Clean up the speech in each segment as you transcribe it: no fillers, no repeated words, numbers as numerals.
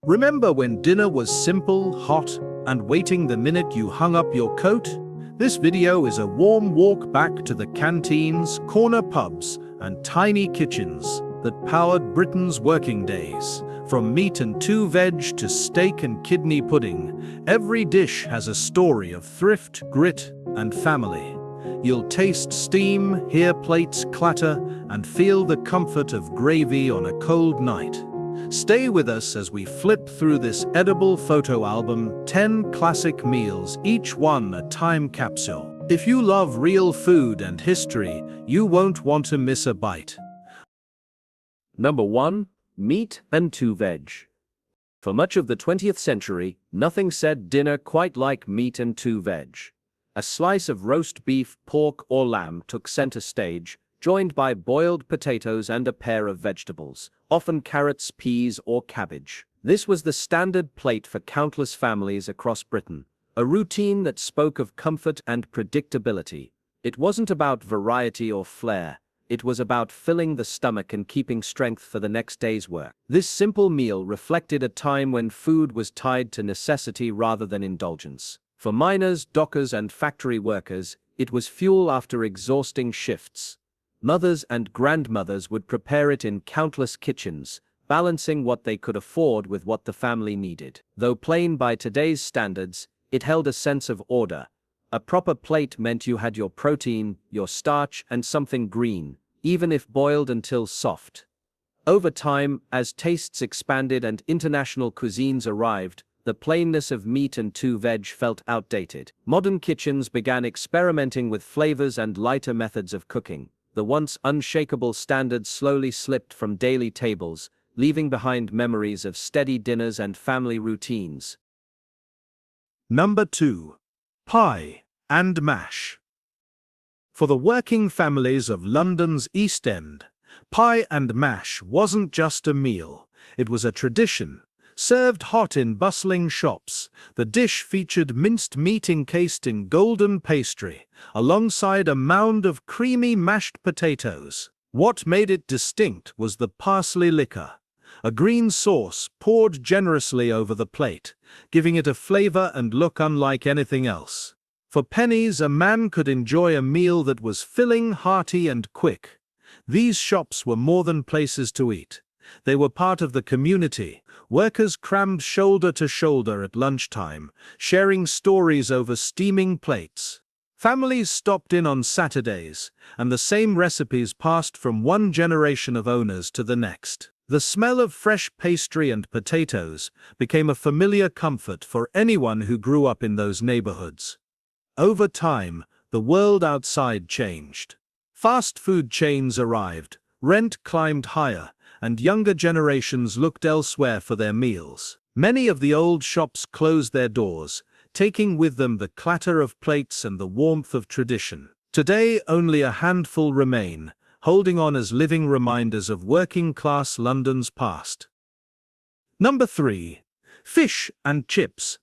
Remember when dinner was simple, hot, and waiting the minute you hung up your coat? This video is a warm walk back to the canteens, corner pubs, and tiny kitchens that powered Britain's working days. From meat and two veg to steak and kidney pudding, every dish has a story of thrift, grit, and family. You'll taste steam, hear plates clatter, and feel the comfort of gravy on a cold night. Stay with us as we flip through this edible photo album, 10 classic meals, each one a time capsule. If you love real food and history, you won't want to miss a bite. Number 1. Meat and two veg. For much of the 20th century, nothing said dinner quite like meat and two veg. A slice of roast beef, pork, or lamb took center stage, joined by boiled potatoes and a pair of vegetables, often carrots, peas, or cabbage. This was the standard plate for countless families across Britain, a routine that spoke of comfort and predictability. It wasn't about variety or flair. It was about filling the stomach and keeping strength for the next day's work. This simple meal reflected a time when food was tied to necessity rather than indulgence. For miners, dockers, and factory workers, it was fuel after exhausting shifts. Mothers and grandmothers would prepare it in countless kitchens, balancing what they could afford with what the family needed. Though plain by today's standards, it held a sense of order. A proper plate meant you had your protein, your starch, and something green, even if boiled until soft. Over time, as tastes expanded and international cuisines arrived, the plainness of meat and two veg felt outdated. Modern kitchens began experimenting with flavors and lighter methods of cooking. The once unshakable standards slowly slipped from daily tables, leaving behind memories of steady dinners and family routines. Number 2. Pie and mash. For the working families of London's East End, pie and mash wasn't just a meal, it was a tradition. Served hot in bustling shops, the dish featured minced meat encased in golden pastry, alongside a mound of creamy mashed potatoes. What made it distinct was the parsley liquor, a green sauce poured generously over the plate, giving it a flavor and look unlike anything else. For pennies, a man could enjoy a meal that was filling, hearty, and quick. These shops were more than places to eat. They were part of the community. Workers crammed shoulder to shoulder at lunchtime, sharing stories over steaming plates. Families stopped in on Saturdays, and the same recipes passed from one generation of owners to the next. The smell of fresh pastry and potatoes became a familiar comfort for anyone who grew up in those neighborhoods. Over time, the world outside changed. Fast food chains arrived, rent climbed higher, and younger generations looked elsewhere for their meals. Many of the old shops closed their doors, taking with them the clatter of plates and the warmth of tradition. Today, only a handful remain, holding on as living reminders of working-class London's past. Number 3. Fish and chips.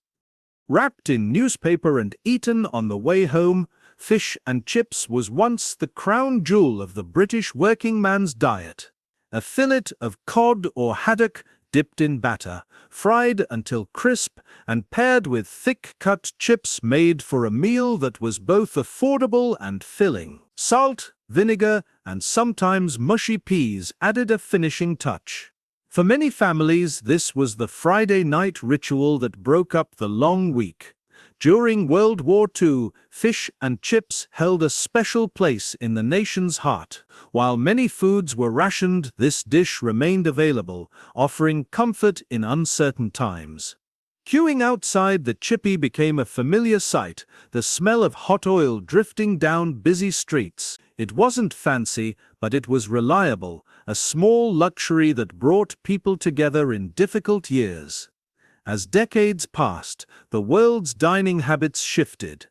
Wrapped in newspaper and eaten on the way home, fish and chips was once the crown jewel of the British working man's diet. A fillet of cod or haddock dipped in batter, fried until crisp, and paired with thick-cut chips made for a meal that was both affordable and filling. Salt, vinegar, and sometimes mushy peas added a finishing touch. For many families, this was the Friday night ritual that broke up the long week. During World War II, fish and chips held a special place in the nation's heart. While many foods were rationed, this dish remained available, offering comfort in uncertain times. Queuing outside the chippy became a familiar sight, the smell of hot oil drifting down busy streets. It wasn't fancy, but it was reliable, a small luxury that brought people together in difficult years. As decades passed, the world's dining habits shifted.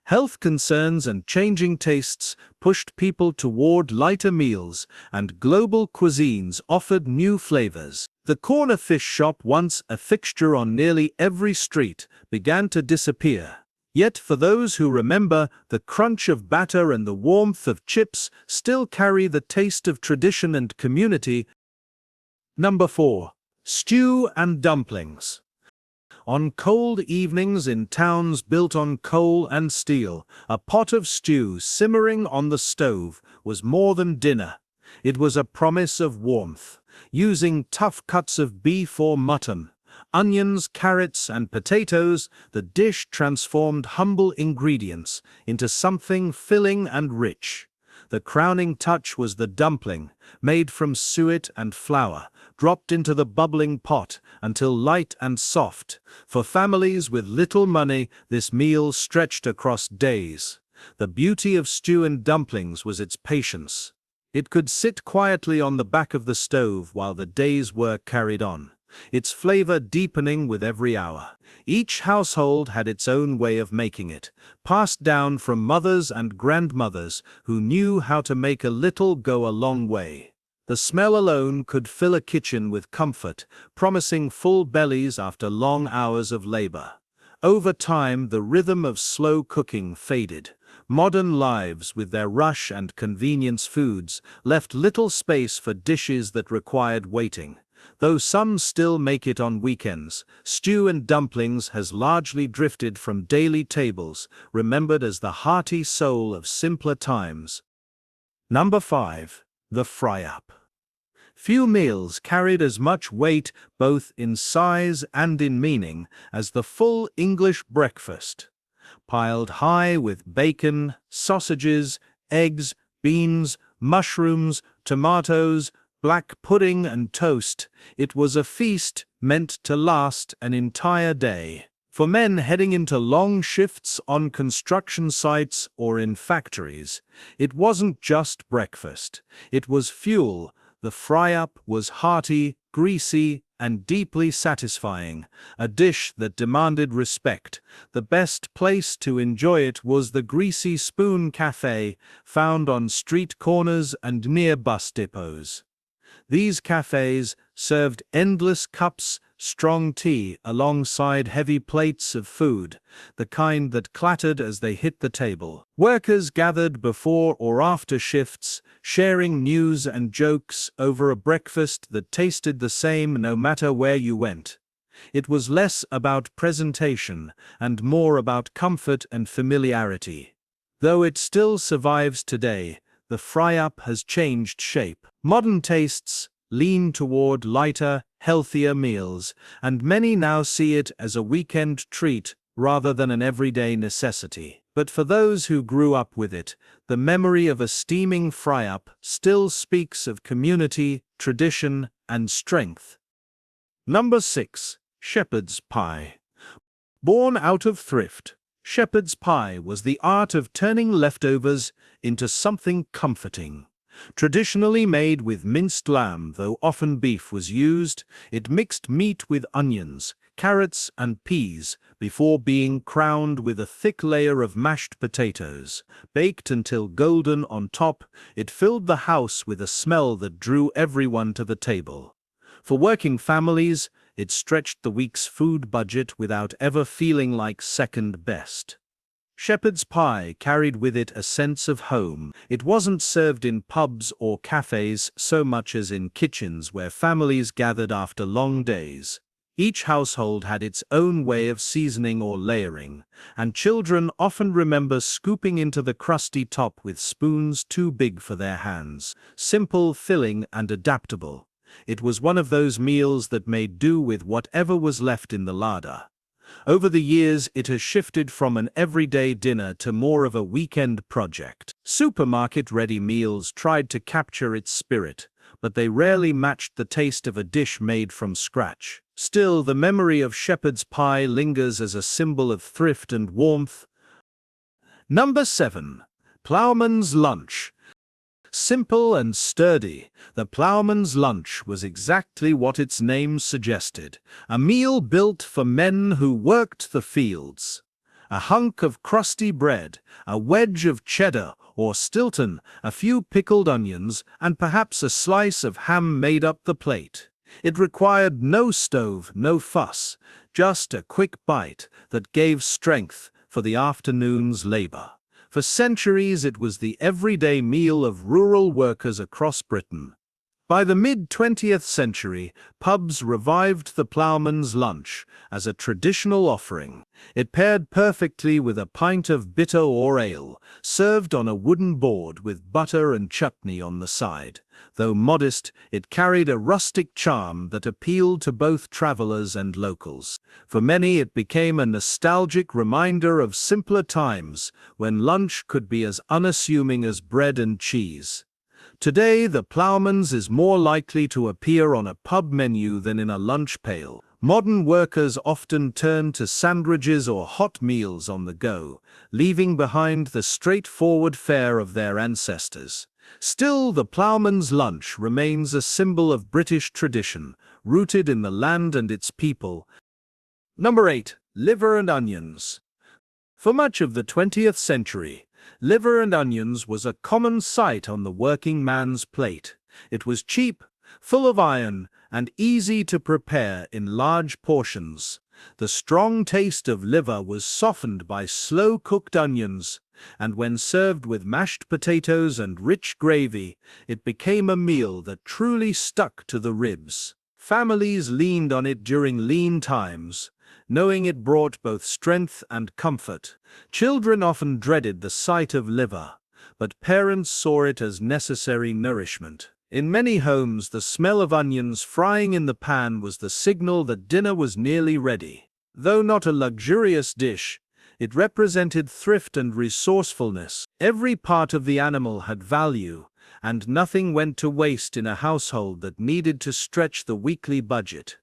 Health concerns and changing tastes pushed people toward lighter meals, and global cuisines offered new flavors. The corner fish shop, once a fixture on nearly every street, began to disappear. Yet for those who remember, the crunch of batter and the warmth of chips still carry the taste of tradition and community. Number 4. Stew and dumplings. On cold evenings in towns built on coal and steel, a pot of stew simmering on the stove was more than dinner. It was a promise of warmth. Using tough cuts of beef or mutton, onions, carrots, and potatoes, the dish transformed humble ingredients into something filling and rich. The crowning touch was the dumpling, made from suet and flour, dropped into the bubbling pot until light and soft. For families with little money, this meal stretched across days. The beauty of stew and dumplings was its patience. It could sit quietly on the back of the stove while the day's work carried on, its flavor deepening with every hour. Each household had its own way of making it, passed down from mothers and grandmothers who knew how to make a little go a long way. The smell alone could fill a kitchen with comfort, promising full bellies after long hours of labor. Over time, the rhythm of slow cooking faded. Modern lives, with their rush and convenience foods, left little space for dishes that required waiting. Though some still make it on weekends, stew and dumplings has largely drifted from daily tables, remembered as the hearty soul of simpler times. Number 5. The fry-up. Few meals carried as much weight, both in size and in meaning, as the full English breakfast. Piled high with bacon, sausages, eggs, beans, mushrooms, tomatoes, black pudding and toast, it was a feast meant to last an entire day. For men heading into long shifts on construction sites or in factories, it wasn't just breakfast, it was fuel. The fry-up was hearty, greasy, and deeply satisfying, a dish that demanded respect. The best place to enjoy it was the Greasy Spoon Cafe, found on street corners and near bus depots. These cafes served endless cups, strong tea alongside heavy plates of food, the kind that clattered as they hit the table. Workers gathered before or after shifts, sharing news and jokes over a breakfast that tasted the same no matter where you went. It was less about presentation and more about comfort and familiarity. Though it still survives today, the fry-up has changed shape. Modern tastes lean toward lighter, healthier meals, and many now see it as a weekend treat rather than an everyday necessity. But for those who grew up with it, the memory of a steaming fry-up still speaks of community, tradition, and strength. Number 6. Shepherd's pie. Born out of thrift, shepherd's pie was the art of turning leftovers into something comforting. Traditionally made with minced lamb, though often beef was used, it mixed meat with onions, carrots, and peas before being crowned with a thick layer of mashed potatoes. Baked until golden on top, it filled the house with a smell that drew everyone to the table. For working families, it stretched the week's food budget without ever feeling like second best. Shepherd's pie carried with it a sense of home. It wasn't served in pubs or cafes so much as in kitchens where families gathered after long days. Each household had its own way of seasoning or layering, and children often remember scooping into the crusty top with spoons too big for their hands. Simple, filling, and adaptable, it was one of those meals that made do with whatever was left in the larder. Over the years, it has shifted from an everyday dinner to more of a weekend project. Supermarket-ready meals tried to capture its spirit, but they rarely matched the taste of a dish made from scratch. Still, the memory of shepherd's pie lingers as a symbol of thrift and warmth. Number 7. Ploughman's lunch. Simple and sturdy, the ploughman's lunch was exactly what its name suggested, a meal built for men who worked the fields. A hunk of crusty bread, a wedge of cheddar or Stilton, a few pickled onions, and perhaps a slice of ham made up the plate. It required no stove, no fuss, just a quick bite that gave strength for the afternoon's labor. For centuries, it was the everyday meal of rural workers across Britain. By the mid-20th century, pubs revived the ploughman's lunch as a traditional offering. It paired perfectly with a pint of bitter or ale, served on a wooden board with butter and chutney on the side. Though modest, it carried a rustic charm that appealed to both travelers and locals. For many, it became a nostalgic reminder of simpler times when lunch could be as unassuming as bread and cheese. Today, the ploughman's is more likely to appear on a pub menu than in a lunch pail. Modern workers often turn to sandwiches or hot meals on the go, leaving behind the straightforward fare of their ancestors. Still, the ploughman's lunch remains a symbol of British tradition, rooted in the land and its people. Number 8. Liver and onions. For much of the 20th century, liver and onions was a common sight on the working man's plate. It was cheap, full of iron, and easy to prepare in large portions. The strong taste of liver was softened by slow-cooked onions, and when served with mashed potatoes and rich gravy, it became a meal that truly stuck to the ribs. Families leaned on it during lean times, knowing it brought both strength and comfort. Children often dreaded the sight of liver, but parents saw it as necessary nourishment. In many homes, the smell of onions frying in the pan was the signal that dinner was nearly ready. Though not a luxurious dish, it represented thrift and resourcefulness. Every part of the animal had value, and nothing went to waste in a household that needed to stretch the weekly budget.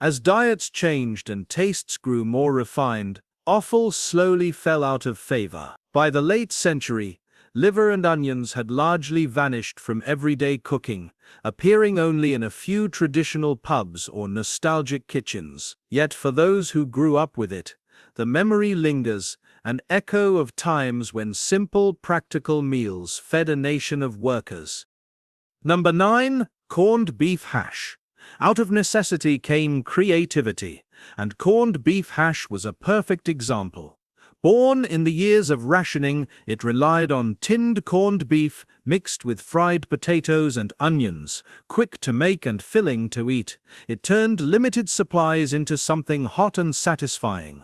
As diets changed and tastes grew more refined, offal slowly fell out of favor. By the late century, liver and onions had largely vanished from everyday cooking, appearing only in a few traditional pubs or nostalgic kitchens. Yet for those who grew up with it, the memory lingers, an echo of times when simple, practical meals fed a nation of workers. Number 9. Corned beef hash. Out of necessity came creativity, and corned beef hash was a perfect example. Born in the years of rationing, it relied on tinned corned beef mixed with fried potatoes and onions, quick to make and filling to eat. It turned limited supplies into something hot and satisfying.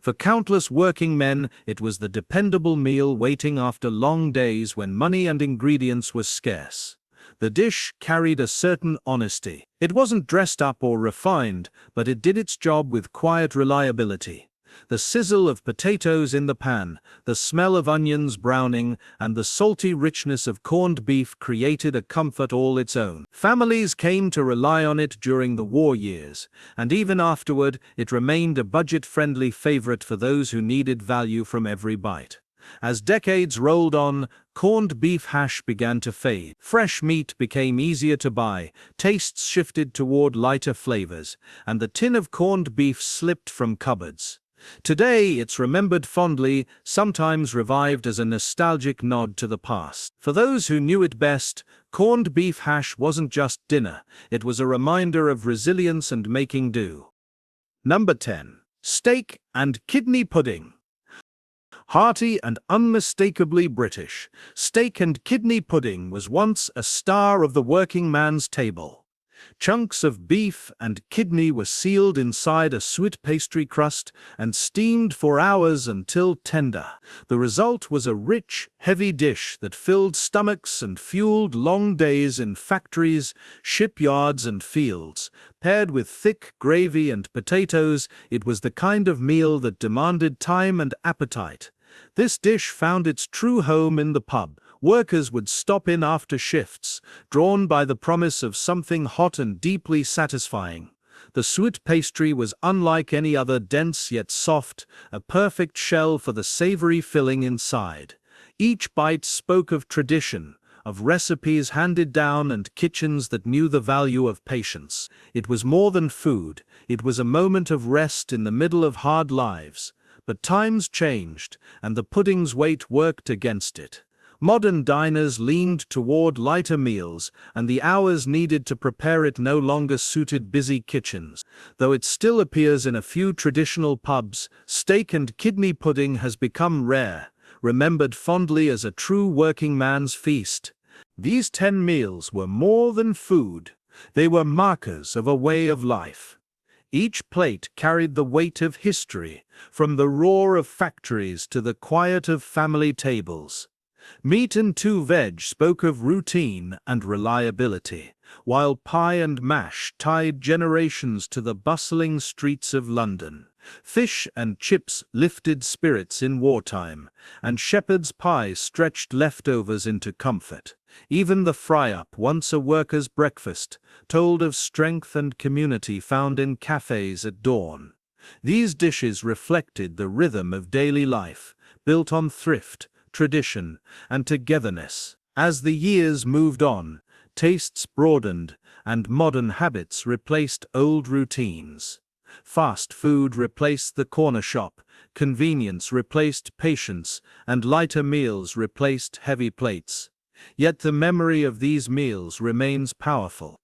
For countless working men, it was the dependable meal waiting after long days when money and ingredients were scarce. The dish carried a certain honesty. It wasn't dressed up or refined, but it did its job with quiet reliability. The sizzle of potatoes in the pan, the smell of onions browning, and the salty richness of corned beef created a comfort all its own. Families came to rely on it during the war years, and even afterward, it remained a budget-friendly favorite for those who needed value from every bite. As decades rolled on, corned beef hash began to fade. Fresh meat became easier to buy, tastes shifted toward lighter flavors, and the tin of corned beef slipped from cupboards. Today, it's remembered fondly, sometimes revived as a nostalgic nod to the past. For those who knew it best, corned beef hash wasn't just dinner, it was a reminder of resilience and making do. Number 10. Steak and kidney pudding. Hearty and unmistakably British, steak and kidney pudding was once a star of the working man's table. Chunks of beef and kidney were sealed inside a sweet pastry crust and steamed for hours until tender. The result was a rich, heavy dish that filled stomachs and fueled long days in factories, shipyards, and fields. Paired with thick gravy and potatoes, it was the kind of meal that demanded time and appetite. This dish found its true home in the pub. Workers would stop in after shifts, drawn by the promise of something hot and deeply satisfying. The suet pastry was unlike any other, dense yet soft, a perfect shell for the savory filling inside. Each bite spoke of tradition, of recipes handed down and kitchens that knew the value of patience. It was more than food, it was a moment of rest in the middle of hard lives. But times changed, and the pudding's weight worked against it. Modern diners leaned toward lighter meals, and the hours needed to prepare it no longer suited busy kitchens. Though it still appears in a few traditional pubs, steak and kidney pudding has become rare, remembered fondly as a true working man's feast. These 10 meals were more than food. They were markers of a way of life. Each plate carried the weight of history, from the roar of factories to the quiet of family tables. Meat and 2 veg spoke of routine and reliability, while pie and mash tied generations to the bustling streets of London. Fish and chips lifted spirits in wartime, and shepherd's pie stretched leftovers into comfort. Even the fry-up, once a worker's breakfast, told of strength and community found in cafés at dawn. These dishes reflected the rhythm of daily life, built on thrift, tradition, and togetherness. As the years moved on, tastes broadened, and modern habits replaced old routines. Fast food replaced the corner shop, convenience replaced patience, and lighter meals replaced heavy plates. Yet the memory of these meals remains powerful.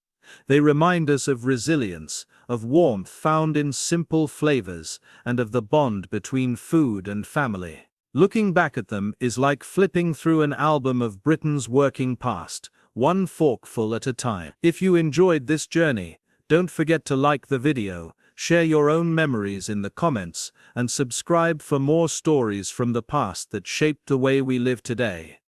They remind us of resilience, of warmth found in simple flavors, and of the bond between food and family. Looking back at them is like flipping through an album of Britain's working past, one forkful at a time. If you enjoyed this journey, don't forget to like the video, share your own memories in the comments, and subscribe for more stories from the past that shaped the way we live today.